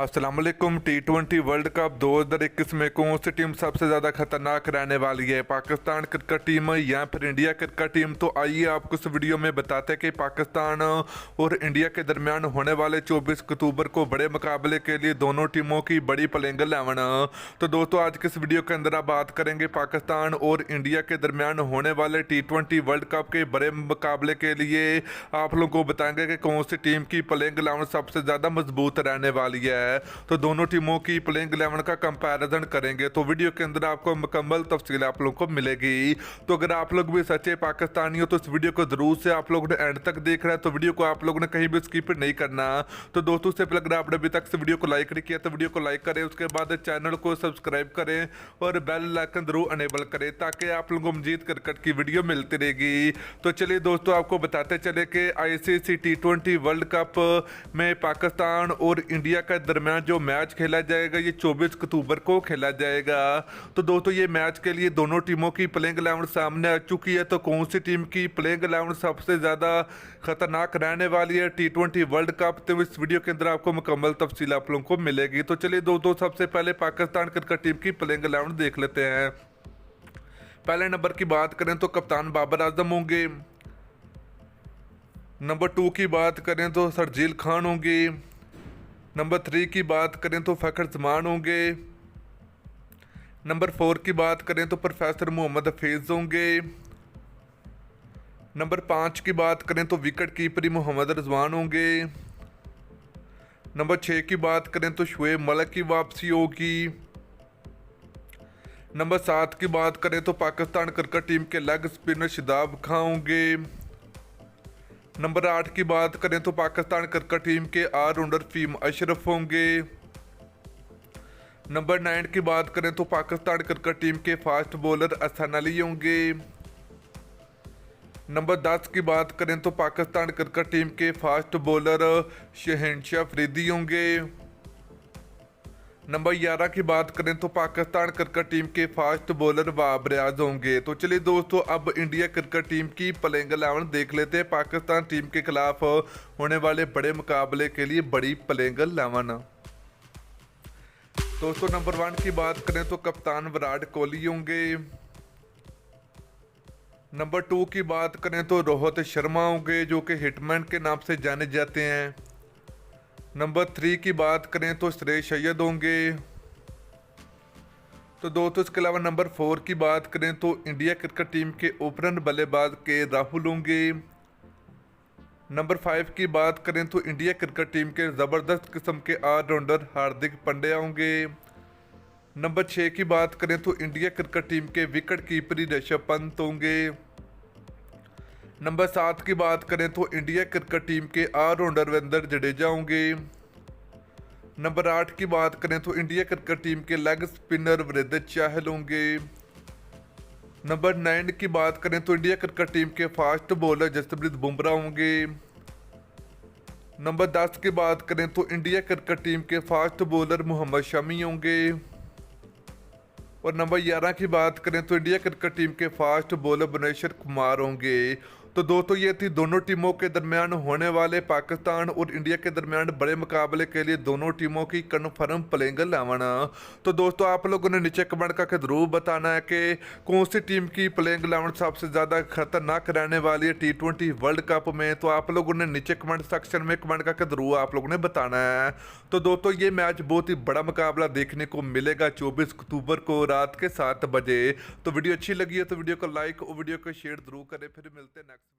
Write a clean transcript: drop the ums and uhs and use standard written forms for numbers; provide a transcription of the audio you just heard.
अस्सलाम वालेकुम। T20 world cup 2021 में कौन सी टीम सबसे ज़्यादा खतरनाक रहने वाली है, पाकिस्तान क्रिकेट टीम या फिर इंडिया क्रिकेट टीम? तो आइए आपको इस वीडियो में बताते हैं कि पाकिस्तान और इंडिया के दरमियान होने वाले 24 अक्टूबर को बड़े मुकाबले के लिए दोनों टीमों की बड़ी प्लेइंग 11। तो दोस्तों आज के इस वीडियो के अंदर आप बात करेंगे पाकिस्तान और इंडिया के दरमियान होने वाले T20 वर्ल्ड कप के बड़े मुकाबले के लिए आप लोगों को बताएंगे कि कौन सी टीम की प्लेइंग 11 सबसे ज़्यादा मजबूत रहने वाली है। तो दोनों टीमों की प्लेइंग 11 का कंपैरिजन करेंगे तो वीडियो के अंदर आपको मुकम्मल तफसील आप लोगों को मिलेगी। तो अगर आप लोग भी सच्चे पाकिस्तानी हो तो इस वीडियो को जरूर से आप लोगों ने एंड तक देख रहा है, तो वीडियो को आप लोगों ने कहीं भी स्किप नहीं करना। तो दोस्तों से पहले अगर आपने अभी तक इस वीडियो को लाइक नहीं किया तो वीडियो को लाइक करें, उसके बाद चैनल को सब्सक्राइब करें और बेल आइकन जरूर अनेबल करें ताकि आप लोगों को मजीद क्रिकेट की वीडियो मिलती रहेगी। तो चलिए दोस्तों आपको बताते चले कि ICC T20 वर्ल्ड कप में पाकिस्तान और इंडिया के दरमियान जो मैच खेला जाएगा ये 24 अक्टूबर को खेला जाएगा। तो दोस्तों ये मैच के लिए दोनों टीमों की प्लेइंग 11 सामने आ चुकी है। तो कौन सी टीम की प्लेइंग 11 सबसे ज़्यादा खतरनाक रहने वाली है T20 वर्ल्ड कप, तो इस वीडियो के अंदर आपको मुकम्मल तफसील आप लोगों को मिलेगी। तो चलिए दोस्तों सबसे पहले पाकिस्तान क्रिकेट टीम की प्लेइंग 11 देख लेते हैं। पहले नंबर की बात करें तो कप्तान बाबर आजम होंगे। नंबर 2 की बात करें तो शर्जील खान होंगे। नंबर 3 की बात करें तो फ़खर जमान होंगे। नंबर 4 की बात करें तो प्रोफेसर मोहम्मद हफीज़ होंगे। नंबर 5 की बात करें तो विकेट कीपर मोहम्मद रिजवान होंगे। नंबर 6 की बात करें तो शुएब मलिक की वापसी होगी। नंबर 7 की बात करें तो पाकिस्तान क्रिकेट टीम के लेग स्पिनर शादाब खान होंगे। नंबर 8 की बात करें तो पाकिस्तान क्रिकेट टीम के ऑलराउंडर फहीम अशरफ होंगे। नंबर 9 की बात करें तो पाकिस्तान क्रिकेट टीम के फास्ट बॉलर हसन अली होंगे। नंबर 10 की बात करें तो पाकिस्तान क्रिकेट टीम के फास्ट बॉलर शहनशाह अफरीदी होंगे। नंबर 11 की बात करें तो पाकिस्तान क्रिकेट टीम के फास्ट बॉलर वहाब रियाज होंगे। तो चलिए दोस्तों अब इंडिया क्रिकेट टीम की प्लेइंग 11 देख लेते हैं पाकिस्तान टीम के खिलाफ होने वाले बड़े मुकाबले के लिए बड़ी प्लेइंग 11। दोस्तों नंबर 1 की बात करें तो कप्तान विराट कोहली होंगे। नंबर 2 की बात करें तो रोहित शर्मा होंगे जो कि हिटमैन के नाम से जाने जाते हैं। नंबर 3 की बात करें तो श्रेयस अय्यर होंगे। तो दोस्तों इसके अलावा नंबर 4 की बात करें तो इंडिया क्रिकेट टीम के ओपनर बल्लेबाज के राहुल होंगे। नंबर 5 की बात करें तो इंडिया क्रिकेट टीम के ज़बरदस्त किस्म के ऑलराउंडर हार्दिक पांड्या होंगे। नंबर 6 की बात करें तो इंडिया क्रिकेट टीम के विकेट कीपर ऋषभ पंत होंगे। नंबर 7 की बात करें तो इंडिया क्रिकेट टीम के ऑलराउंडर रविंद्र जडेजा होंगे। नंबर 8 की बात करें तो इंडिया क्रिकेट टीम के लेग स्पिनर वृद्धि चाहल होंगे। नंबर 9 की बात करें तो इंडिया क्रिकेट टीम के फास्ट बॉलर जसप्रीत बुमराह होंगे। नंबर 10 की बात करें तो इंडिया क्रिकेट टीम के फास्ट बॉलर मोहम्मद शमी होंगे। और नंबर 11 की बात करें तो इंडिया क्रिकेट टीम के फास्ट बॉलर भुवनेश्वर कुमार होंगे। तो दोस्तों ये थी दोनों टीमों के दरमियान होने वाले पाकिस्तान और इंडिया के दरमियान बड़े मुकाबले के लिए दोनों टीमों की कन्फर्म प्लेइंग 11। तो दोस्तों आप लोगों ने नीचे कमेंट करके जरूर बताना है कि कौन सी टीम की प्लेइंग 11 सबसे ज़्यादा खतरनाक रहने वाली है T20 वर्ल्ड कप में। तो आप लोगों ने नीचे कमेंट सेक्शन में कमेंट करके जरूर आप लोगों ने बताना है। तो दोस्तों ये मैच बहुत ही बड़ा मुकाबला देखने को मिलेगा 24 अक्टूबर को रात के 7 बजे। तो वीडियो अच्छी लगी है तो वीडियो को लाइक और वीडियो को शेयर जरूर करें। फिर मिलते हैं नेक्स्ट वीडियो।